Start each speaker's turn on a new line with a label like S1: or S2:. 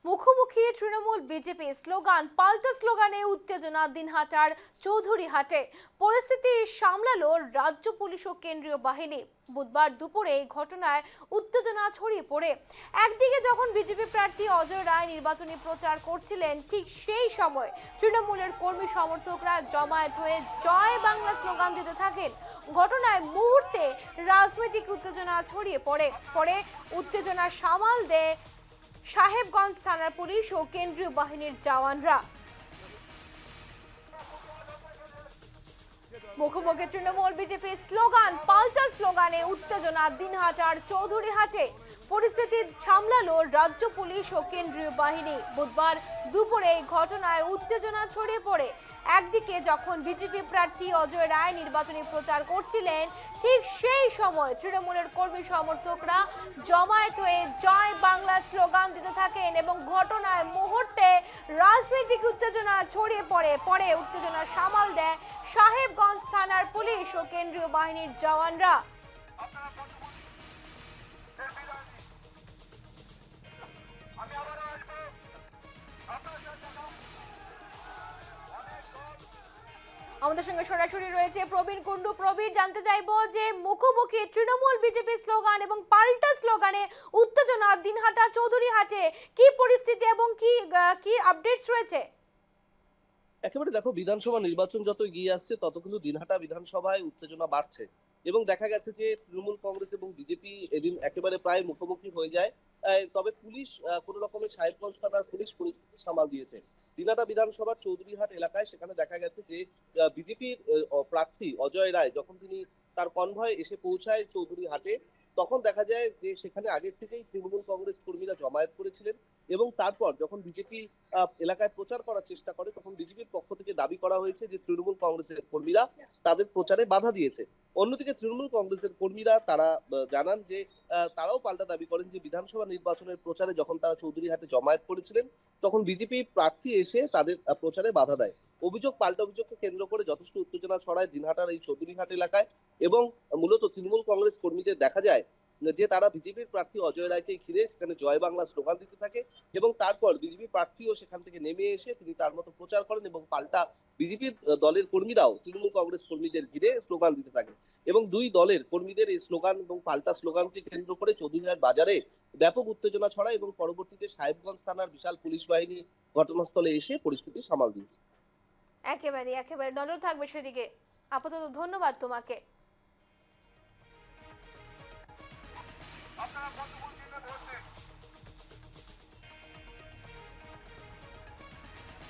S1: মুখোমুখি Trinamool BJP, slogan পাল্টা স্লোগানে উত্তেজনা দিনহাটার চৌধুরীহাটে। পরিস্থিতি সামলালো রাজ্য পুলিশ ও কেন্দ্রীয় বাহিনী। বুধবার দুপুরে এই ঘটনায় উত্তেজনা ছড়িয়ে পড়ে। একদিকে যখন বিজেপি প্রার্থী অজয় রায় নির্বাচনী প্রচার করছিলেন, ঠিক সেই সময় তৃণমূলের কর্মী সমর্থকরা জমায়েত হয়ে জয় বাংলা স্লোগান দিতে থাকেন। ঘটনায় মুহূর্তে রাজনৈতিক উত্তেজনা ছড়িয়ে পড়ে উত্তেজনা সামাল দেয় সাহেবগঞ্জ থানার পুলিশ ও কেন্দ্রীয় বাহিনীর জওয়ানরা। মুখোমুখি তৃণমূল বিজেপি, স্লোগান পাল্টা স্লোগানে উত্তেজনা দিনহাটার চৌধুরীহাটে। পরিস্থিতি সামলালো রাজ্য পুলিশ ও কেন্দ্রীয় বাহিনী। বুধবার দুপুরে এই ঘটনায় উত্তেজনা ছড়িয়ে পড়ে। একদিকে যখন বিজেপি প্রার্থী অজয় রায় নির্বাচনী প্রচার করছিলেন, ঠিক সেই সময় তৃণমূলের কর্মী সমর্থকরা জমায়েত হয়ে জয় বাংলা স্লোগান দিতে থাকেন এবং ঘটনায় মুহূর্তে রাজনৈতিক উত্তেজনা ছড়িয়ে পড়ে উত্তেজনা সামাল দেয় সাহেবগঞ্জ থানার পুলিশ ও কেন্দ্রীয় বাহিনীর জওয়ানরা। আমাদের সঙ্গে সরাসরি রয়েছে প্রবীণ কুন্ডু। প্রবীণ, জানতে চাইবো যে মুখোমুখি তৃণমূল বিজেপি স্লোগান এবং পাল্টা স্লোগানে উত্তেজনা দিনহাটা চৌধুরীহাটে, কি পরিস্থিতি এবং কি আপডেটস রয়েছে?
S2: একেবারে দেখো, বিধানসভা নির্বাচন যত এগিয়ে আসছে তত কিন্তু দিনহাটা বিধানসভায় উত্তেজনা বাড়ছে এবং দেখা গেছে যে তৃণমূল কংগ্রেস এবং বিজেপি এদিন একেবারে প্রায় মুখোমুখি হয়ে যায়। তবে পুলিশ কোন রকমের সাহেবগঞ্জ থানার পুলিশ পরিস্থিতি সামাল দিয়েছে। দিনহাটা বিধানসভার চৌধুরীহাট এলাকায় সেখানে দেখা গেছে যে বিজেপির প্রার্থী অজয় রায় যখন তিনি তার কনভয় এসে পৌঁছায় চৌধুরীহাটে, তখন দেখা যায় যে সেখানে আগের থেকেই তৃণমূল কংগ্রেস কর্মীরা জমায়েত করেছিলেন এবং তারপর যখন বিজেপি এলাকায় প্রচার করার চেষ্টা করে তখন বিজেপির পক্ষ থেকে দাবি করা হয়েছে যে তৃণমূল কংগ্রেসের কর্মীরা তাদের প্রচারে বাধা দিয়েছে। অন্যদিকে তৃণমূল কংগ্রেসের কর্মীরা তারা জানান যে তারাও পাল্টা দাবি করেন যে বিধানসভা নির্বাচনের প্রচারে যখন তারা চৌধুরীহাটে জমায়েত করেছিলেন তখন বিজেপি প্রার্থী এসে তাদের প্রচারে বাধা দেয়। পাল্টা অভিযোগকে কেন্দ্র করে যথেষ্ট উত্তেজনা ছড়ায় দিনহাটার এই চৌধুরীহাট এলাকায় এবং মূলত তৃণমূল কংগ্রেস কর্মীদের দেখা যায় যে তারা বিজেপির প্রার্থী অজয় রায়কে ঘিরে সেখানে জয় বাংলা স্লোগান দিতে থাকে এবং তারপর বিজেপি প্রার্থীও সেখান থেকে নেমে এসে তিনি তার মতো প্রচার করেন এবং পাল্টা বিজেপির দলের কর্মীরাও তৃণমূল কংগ্রেস কর্মীদের ঘিরে স্লোগান দিতে থাকে এবং দুই দলের কর্মীদের এই স্লোগান এবং পাল্টা স্লোগানকে কেন্দ্র করে চৌধুরীহাট বাজারে ব্যাপক উত্তেজনা ছড়ায় এবং পরবর্তীতে সাহেবগঞ্জ থানার বিশাল পুলিশ বাহিনী ঘটনাস্থলে এসে পরিস্থিতি সামাল দিয়েছে।
S1: একেবারে নজর থাকবে সেদিকে। আপাতত ধন্যবাদ তোমাকে।